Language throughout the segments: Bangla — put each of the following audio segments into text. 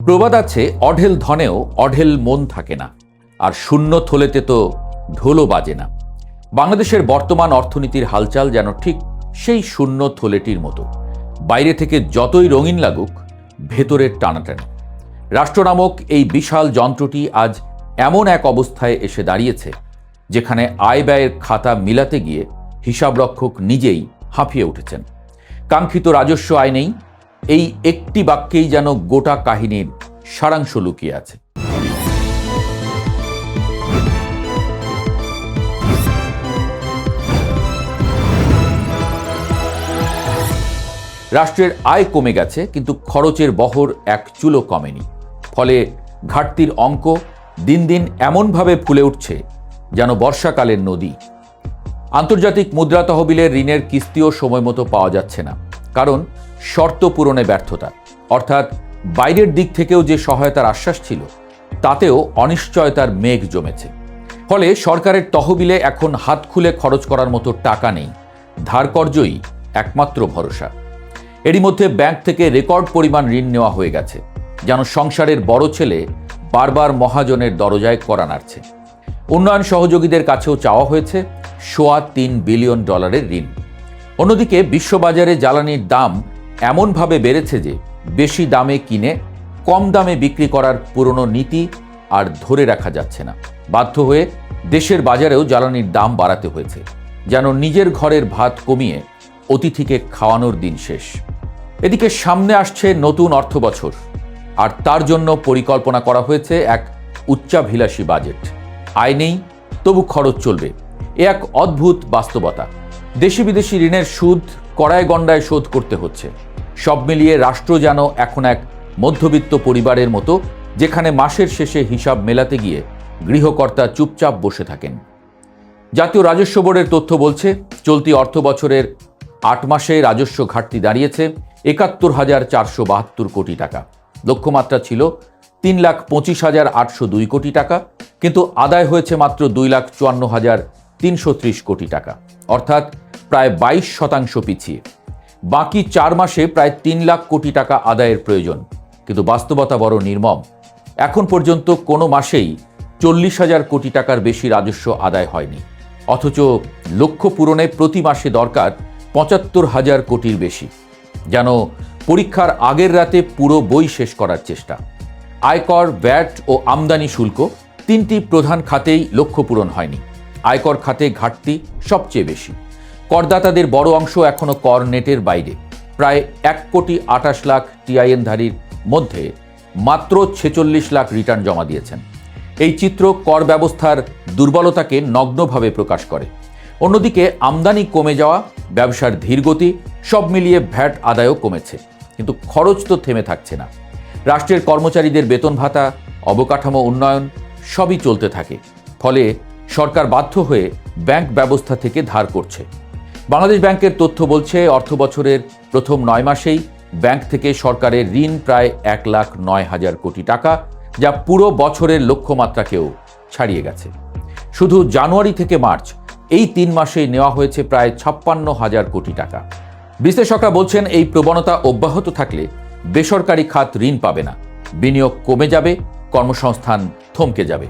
প্রবাদ আছে, অঢেল ধনেও অঢেল মন থাকে না, আর শূন্য থলেতে তো ঢোলও বাজে না। বাংলাদেশের বর্তমান অর্থনীতির হালচাল যেন ঠিক সেই শূন্য থলেটির মতো। বাইরে থেকে যতই রঙিন লাগুক, ভেতরের টানাটানি। রাষ্ট্র নামক এই বিশাল যন্ত্রটি আজ এমন এক অবস্থায় এসে দাঁড়িয়েছে যেখানে আয় ব্যয়ের খাতা মিলাতে গিয়ে হিসাবরক্ষক নিজেই হাঁফিয়ে উঠেছেন। কাঙ্ক্ষিত রাজস্ব আয় নেই, এই একটি বাক্যেই যেন গোটা কাহিনীর সারাংশ লুকিয়ে আছে। রাষ্ট্রের আয় কমে গেছে, কিন্তু খরচের বহর এক চুলো কমেনি। ফলে ঘাটতির অঙ্ক দিন দিন এমনভাবে ফুলে উঠছে যেন বর্ষাকালের নদী। আন্তর্জাতিক মুদ্রা তহবিলের ঋণের কিস্তিও সময় মতো পাওয়া যাচ্ছে না, কারণ শর্ত পূরণে ব্যর্থতা। অর্থাৎ বাইরের দিক থেকেও যে সহায়তার আশ্বাস ছিল, তাতেও অনিশ্চয়তার মেঘ জমেছে। ফলে সরকারের তহবিলে এখন হাত খুলে খরচ করার মতো টাকা নেই, ধারকর্জই একমাত্র ভরসা। এরই মধ্যে ব্যাংক থেকে রেকর্ড পরিমাণ ঋণ নেওয়া হয়ে গেছে, যেন সংসারের বড় ছেলে বারবার মহাজনের দরজায় কড়া নাড়ছে। উন্নয়ন সহযোগীদের কাছেও চাওয়া হয়েছে $3 বিলিয়ন ঋণ। অন্যদিকে বিশ্ববাজারে জ্বালানির দাম এমনভাবে বেড়েছে যে বেশি দামে কিনে কম দামে বিক্রি করার পুরনো নীতি আর ধরে রাখা যাচ্ছে না। বাধ্য হয়ে দেশের বাজারেও জ্বালানির দাম বাড়াতে হয়েছে, যেন নিজের ঘরের ভাত কমিয়ে অতিথিকে খাওয়ানোর দিন শেষ। এদিকে সামনে আসছে নতুন অর্থবছর, আর তার জন্য পরিকল্পনা করা হয়েছে এক উচ্চাভিলাষী বাজেট। আয় নেই, তবু খরচ চলবে, এ এক অদ্ভুত বাস্তবতা। দেশি বিদেশি ঋণের সুদ কড়ায় গণ্ডায় শোধ করতে হচ্ছে। সব মিলিয়ে রাষ্ট্র যেন এখন এক মধ্যবিত্ত পরিবারের মতো, যেখানে মাসের শেষে হিসাব মেলাতে গিয়ে গৃহকর্তা চুপচাপ বসে থাকেন। জাতীয় রাজস্ব বোর্ডের তথ্য বলছে, চলতি অর্থ বছরের 8 মাসে রাজস্ব ঘাটতি দাঁড়িয়েছে 71,472 কোটি টাকা। লক্ষ্যমাত্রা ছিল 3,25,802 কোটি টাকা, কিন্তু আদায় হয়েছে মাত্র 2,54,330 কোটি টাকা, অর্থাৎ প্রায় 22% পিছিয়ে। বাকি 4 মাসে প্রায় 3 লাখ কোটি টাকা আদায়ের প্রয়োজন, কিন্তু বাস্তবতা বড় নির্মম। এখন পর্যন্ত কোনো মাসেই 40,000 কোটি টাকার বেশি রাজস্ব আদায় হয়নি, অথচ লক্ষ্য পূরণে প্রতি মাসে দরকার 75,000 কোটির বেশি। যেন পরীক্ষার আগের রাতে পুরো বই শেষ করার চেষ্টা। আয়কর, ভ্যাট ও আমদানি শুল্ক 3টি প্রধান খাতেই লক্ষ্য পূরণ হয়নি। আয়কর খাতে ঘাটতি সবচেয়ে বেশি। করদাতাদের বড় অংশ এখনও কর নেটের বাইরে। প্রায় 1,28 লাখ টিআইএনধারীর মধ্যে মাত্র 46 লাখ রিটার্ন জমা দিয়েছেন। এই চিত্র কর ব্যবস্থার দুর্বলতাকে নগ্নভাবে প্রকাশ করে। অন্যদিকে আমদানি কমে যাওয়া, ব্যবসার ধীরগতি, সব মিলিয়ে ভ্যাট আদায়ও কমেছে, কিন্তু খরচ তো থেমে থাকছে না। রাষ্ট্রের কর্মচারীদের বেতন ভাতা, অবকাঠামো উন্নয়ন সবই চলতে থাকে। ফলে সরকার বাধ্য হয়ে ব্যাংক ব্যবস্থা থেকে ধার করছে। বাংলাদেশ ব্যাংকের তথ্য বলছে, অর্থবছরের প্রথম 9 মাসেই ব্যাংক থেকে সরকারের ঋণ প্রায় 1,09,000 কোটি টাকা, যা পুরো বছরের লক্ষ্যমাত্রাকেও ছাড়িয়ে গেছে। শুধু জানুয়ারি থেকে মার্চ এই 3 মাসেই নেওয়া হয়েছে প্রায় 56,000 কোটি টাকা। বিশ্লেষকরা বলছেন, এই প্রবণতা অব্যাহত থাকলে বেসরকারি খাত ঋণ পাবে না, বিনিয়োগ কমে যাবে, কর্মসংস্থান থমকে যাবে,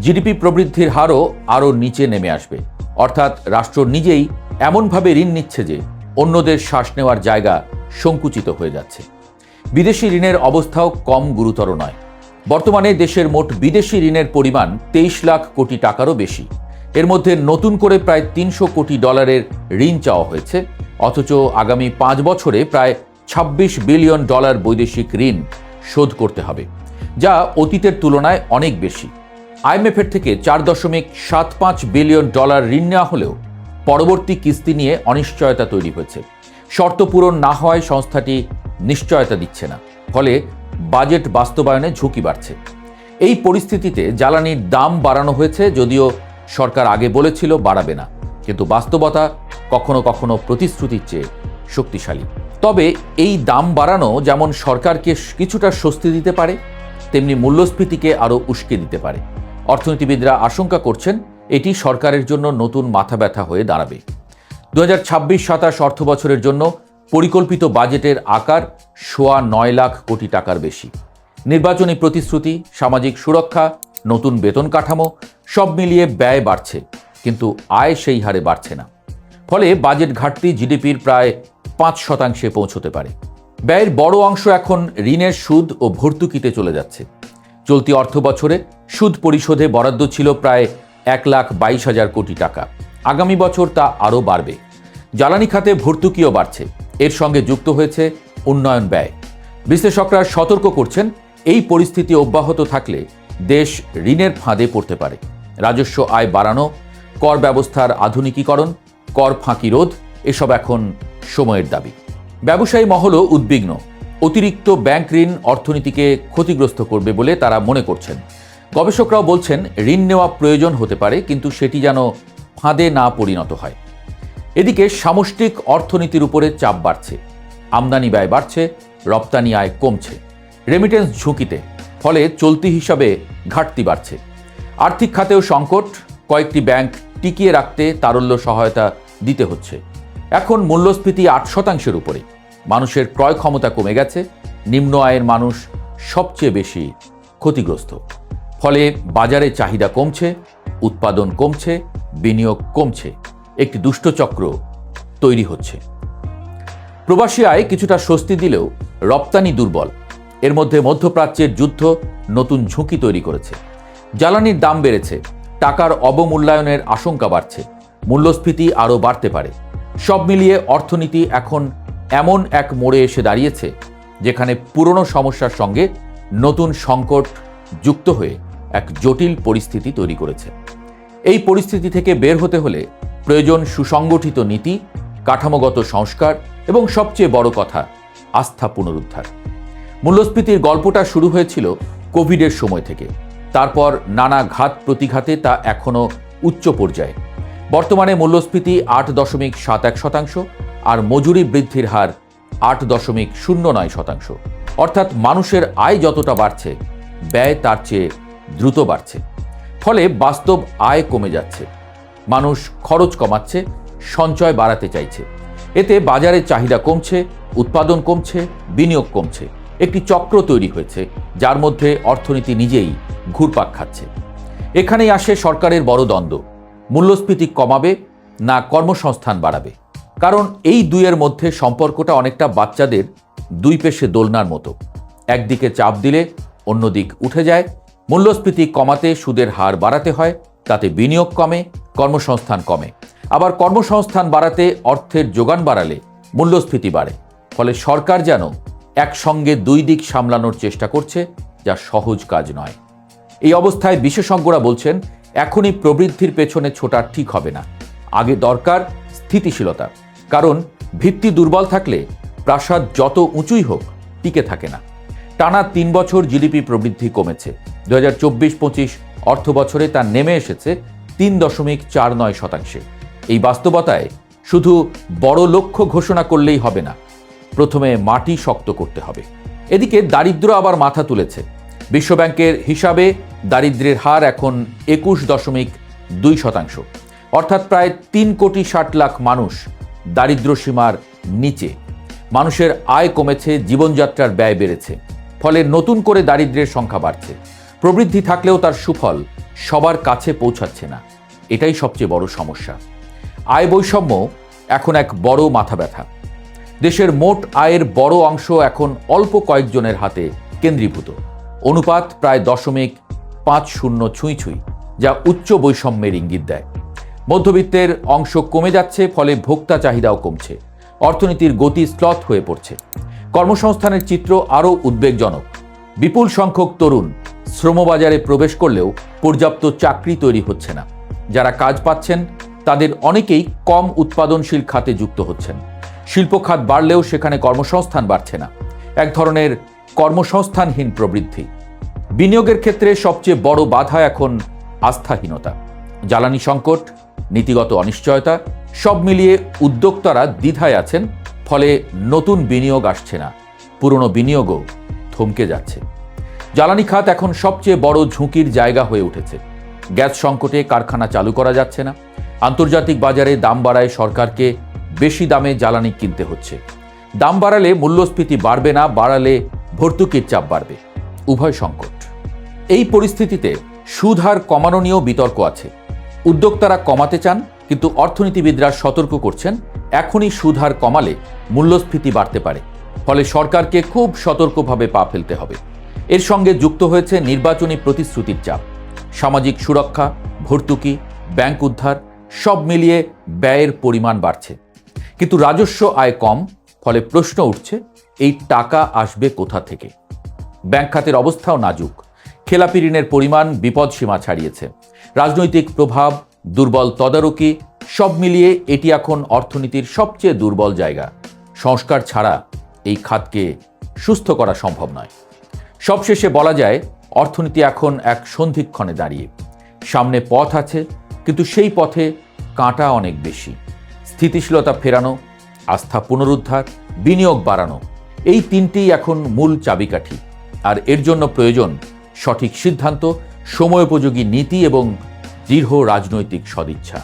জিডিপি প্রবৃদ্ধির হারও আরও নিচে নেমে আসবে। অর্থাৎ রাষ্ট্র নিজেই এমনভাবে ঋণ নিচ্ছে যে অন্যদের শ্বাস নেওয়ার জায়গা সংকুচিত হয়ে যাচ্ছে। বিদেশি ঋণের অবস্থাও কম গুরুতর নয়। বর্তমানে দেশের মোট বিদেশি ঋণের পরিমাণ 23 লাখ কোটি টাকারও বেশি। এর মধ্যে নতুন করে প্রায় $300 কোটি ঋণ চাওয়া হয়েছে, অথচ আগামী 5 বছরে প্রায় $26 বিলিয়ন বৈদেশিক ঋণ শোধ করতে হবে, যা অতীতের তুলনায় অনেক বেশি। আইএমএফের থেকে $4.75 বিলিয়ন ঋণ নেওয়া হলেও পরবর্তী কিস্তি নিয়ে অনিশ্চয়তা তৈরি হয়েছে। শর্ত পূরণ না হওয়ায় সংস্থাটি নিশ্চয়তা দিচ্ছে না, ফলে বাজেট বাস্তবায়নে ঝুঁকি বাড়ছে। এই পরিস্থিতিতে জ্বালানির দাম বাড়ানো হয়েছে, যদিও সরকার আগে বলেছিল বাড়াবে না, কিন্তু বাস্তবতা কখনো কখনো প্রতিশ্রুতির চেয়ে শক্তিশালী। তবে এই দাম বাড়ানো যেমন সরকারকে কিছুটা স্বস্তি দিতে পারে, তেমনি মূল্যস্ফীতিকে আরও উস্কে দিতে পারে। অর্থনীতিবিদরা আশঙ্কা করছেন, এটি সরকারের জন্য নতুন মাথা ব্যথা হয়ে দাঁড়াবে। 2026-27 অর্থবছরের জন্য পরিকল্পিত বাজেটের আকার 9.25 লাখ কোটি টাকার বেশি। নির্বাচনী প্রতিশ্রুতি, সামাজিক সুরক্ষা, নতুন বেতন কাঠামো সব মিলিয়ে ব্যয় বাড়ছে, কিন্তু আয় সেই হারে বাড়ছে না। ফলে বাজেট ঘাটতি জিডিপির প্রায় 5% পৌঁছতে পারে। ব্যয়ের বড় অংশ এখন ঋণের সুদ ও ভর্তুকিতে চলে যাচ্ছে। চলতি অর্থ বছরে সুদ পরিশোধে বরাদ্দ ছিল প্রায় 1,22,000 কোটি টাকা। আগামী বছর তা আরও বাড়বে। জ্বালানি খাতে ভর্তুকিও বাড়ছে। এর সঙ্গে যুক্ত হয়েছে উন্নয়ন ব্যয়। বিশ্লেষকরা সতর্ক করছেন, এই পরিস্থিতি অব্যাহত থাকলে দেশ ঋণের ফাঁদে পড়তে পারে। রাজস্ব আয় বাড়ানো, কর ব্যবস্থার আধুনিকীকরণ, কর ফাঁকি রোধ এসব এখন সময়ের দাবি। ব্যবসায়ী মহলও উদ্বিগ্ন। অতিরিক্ত ব্যাংক ঋণ অর্থনীতিকে ক্ষতিগ্রস্ত করবে বলে তারা মনে করছেন। গবেষকরাও বলছেন, ঋণ নেওয়া প্রয়োজন হতে পারে, কিন্তু সেটি যেন ফাঁদে না পরিণত হয়। এদিকে সামষ্টিক অর্থনীতির উপরে চাপ বাড়ছে। আমদানি ব্যয় বাড়ছে, রপ্তানি আয় কমছে, রেমিটেন্স ঝুঁকিতে, ফলে চলতি হিসাবে ঘাটতি বাড়ছে। আর্থিক খাতেও সংকট, কয়েকটি ব্যাংক টিকিয়ে রাখতে তারল্য সহায়তা দিতে হচ্ছে। এখন মূল্যস্ফীতি 8%-এর উপরে। মানুষের ক্রয় ক্ষমতা কমে গেছে। নিম্ন আয়ের মানুষ সবচেয়ে বেশি ক্ষতিগ্রস্ত। ফলে বাজারে চাহিদা কমছে, উৎপাদন কমছে, বিনিয়োগ কমছে। একটি দুষ্টচক্র তৈরি হচ্ছে। প্রবাসী আয় কিছুটা স্বস্তি দিলেও রপ্তানি দুর্বল। এর মধ্যে মধ্যপ্রাচ্যের যুদ্ধ নতুন ঝুঁকি তৈরি করেছে। জ্বালানির দাম বেড়েছে, টাকার অবমূল্যায়নের আশঙ্কা বাড়ছে, মূল্যস্ফীতি আরও বাড়তে পারে। সব মিলিয়ে অর্থনীতি এখন এমন এক মোড়ে এসে দাঁড়িয়েছে, যেখানে পুরনো সমস্যার সঙ্গে নতুন সংকট যুক্ত হয়ে এক জটিল পরিস্থিতি তৈরি করেছে। এই পরিস্থিতি থেকে বের হতে হলে প্রয়োজন সুসংগঠিত নীতি, কাঠামোগত সংস্কার এবং সবচেয়ে বড় কথা, আস্থা পুনরুদ্ধার। মূল্যস্ফীতির গল্পটা শুরু হয়েছিল কোভিডের সময় থেকে। তারপর নানা ঘাত প্রতিঘাতে তা এখনও উচ্চ পর্যায়ে। বর্তমানে মূল্যস্ফীতি 8.71%, আর মজুরি বৃদ্ধির হার 8.09%। অর্থাৎ মানুষের আয় যতটা বাড়ছে, ব্যয় তার চেয়ে দ্রুত বাড়ছে। ফলে বাস্তব আয় কমে যাচ্ছে। মানুষ খরচ কমাচ্ছে, সঞ্চয় বাড়াতে চাইছে। এতে বাজারে চাহিদা কমছে, উৎপাদন কমছে, বিনিয়োগ কমছে। একটি চক্র তৈরি হয়েছে, যার মধ্যে অর্থনীতি নিজেই ঘুরপাক খাচ্ছে। এখানেই আসে সরকারের বড় দ্বন্দ্ব। মূল্যস্ফীতি কমাবে না কর্মসংস্থান বাড়াবে? কারণ এই দুইয়ের মধ্যে সম্পর্কটা অনেকটা বাচ্চাদের দুই পেশে দোলনার মতো। একদিকে চাপ দিলে অন্য দিক উঠে যায়। মূল্যস্ফীতি কমাতে সুদের হার বাড়াতে হয়, তাতে বিনিয়োগ কমে, কর্মসংস্থান কমে। আবার কর্মসংস্থান বাড়াতে অর্থের যোগান বাড়ালে মূল্যস্ফীতি বাড়ে। ফলে সরকার যেন একসঙ্গে দুই দিক সামলানোর চেষ্টা করছে, যা সহজ কাজ নয়। এই অবস্থায় বিশেষজ্ঞরা বলছেন, এখনই প্রবৃদ্ধির পেছনে ছোটা ঠিক হবে না। আগে দরকার স্থিতিশীলতা। কারণ ভিত্তি দুর্বল থাকলে প্রাসাদ যত উঁচুই হোক টিকে থাকে না। টানা 3 বছর জিডিপি প্রবৃদ্ধি কমেছে। 2024-25 অর্থ বছরে তা নেমে এসেছে 3.49%। এই বাস্তবতায় শুধু বড় লক্ষ্য ঘোষণা করলেই হবে না, প্রথমে মাটি শক্ত করতে হবে। এদিকে দারিদ্র আবার মাথা তুলেছে। বিশ্বব্যাংকের হিসাবে দারিদ্র্যের হার এখন 21.2%। অর্থাৎ প্রায় 3,60,00,000 মানুষ দারিদ্র সীমার নিচে। মানুষের আয় কমেছে, জীবনযাত্রার ব্যয় বেড়েছে। ফলে নতুন করে দারিদ্র্যের সংখ্যা বাড়ছে। প্রবৃদ্ধি থাকলেও তার সুফল সবার কাছে পৌঁছাচ্ছে না। এটাই সবচেয়ে বড় সমস্যা। আয় বৈষম্য এখন এক বড় মাথা ব্যথা। দেশের মোট আয়ের বড় অংশ এখন অল্প কয়েকজনের হাতে কেন্দ্রীভূত। অনুপাত প্রায় 0.50 ছুঁই, যা উচ্চ বৈষম্যের ইঙ্গিত দেয়। মধ্যবিত্তের অংশ কমে যাচ্ছে, ফলে ভোক্তা চাহিদাও কমছে। অর্থনীতির গতি স্লথ হয়ে পড়ছে। কর্মসংস্থানের চিত্র আরও উদ্বেগজনক। বিপুল সংখ্যক তরুণ শ্রমবাজারে প্রবেশ করলেও পর্যাপ্ত চাকরি তৈরি হচ্ছে না। যারা কাজ পাচ্ছেন তাদের অনেকেই কম উৎপাদনশীল খাতে যুক্ত হচ্ছেন। শিল্প খাত বাড়লেও সেখানে কর্মসংস্থান বাড়ছে না। এক ধরনের কর্মসংস্থানহীন প্রবৃদ্ধি। বিনিয়োগের ক্ষেত্রে সবচেয়ে বড় বাধা এখন আস্থাহীনতা। জ্বালানি সংকট, নীতিগত অনিশ্চয়তা সব মিলিয়ে উদ্যোক্তারা দ্বিধায় আছেন। ফলে নতুন বিনিয়োগ আসছে না, পুরনো বিনিয়োগও থমকে যাচ্ছে। জ্বালানি খাত এখন সবচেয়ে বড় ঝুঁকির জায়গা হয়ে উঠেছে। গ্যাস সংকটে কারখানা চালু করা যাচ্ছে না। আন্তর্জাতিক বাজারে দাম বাড়ায় সরকারকে বেশি দামে জ্বালানি কিনতে হচ্ছে। দাম বাড়ালে মূল্যস্ফীতি বাড়বে না, বাড়ালে ভর্তুকির চাপ বাড়বে। উভয় সংকট। এই পরিস্থিতিতে সুদ হার কমানো নিয়েও বিতর্ক আছে। উদ্যোক্তারা কমাতে চান, কিন্তু অর্থনীতিবিদরা সতর্ক করছেন এখনই সুদ হার কমালে মূল্যস্ফীতি বাড়তে পারে। ফলে সরকারকে খুব সতর্কভাবে পা ফেলতে হবে। এর সঙ্গে যুক্ত হয়েছে নির্বাচনী প্রতিশ্রুতির চাপ। সামাজিক সুরক্ষা, ভর্তুকি, ব্যাংক উদ্ধার সব মিলিয়ে ব্যয়ের পরিমাণ বাড়ছে। কিন্তু রাজস্ব আয় কম, ফলে প্রশ্ন উঠছে এই টাকা আসবে কোথা থেকে। ব্যাংক খাতের অবস্থাও নাজুক। খেলাপি ঋণের পরিমাণ বিপদসীমা ছাড়িয়েছে। রাজনৈতিক প্রভাব, দুর্বল তদারকি সব মিলিয়ে এটি এখন অর্থনীতির সবচেয়ে দুর্বল জায়গা। সংস্কার ছাড়া এই খাতকে সুস্থ করা সম্ভব নয়। সবশেষে বলা যায়, অর্থনীতি এখন এক সন্ধিক্ষণে দাঁড়িয়ে। সামনে পথ আছে, কিন্তু সেই পথে কাঁটা অনেক বেশি। স্থিতিশীলতা ফেরানো, আস্থা পুনরুদ্ধার, বিনিয়োগ বাড়ানো, এই তিনটিই এখন মূল চাবিকাঠি। আর এর জন্য প্রয়োজন সঠিক সিদ্ধান্ত, সময়োপযোগী নীতি এবং দৃঢ় রাজনৈতিক সদিচ্ছা।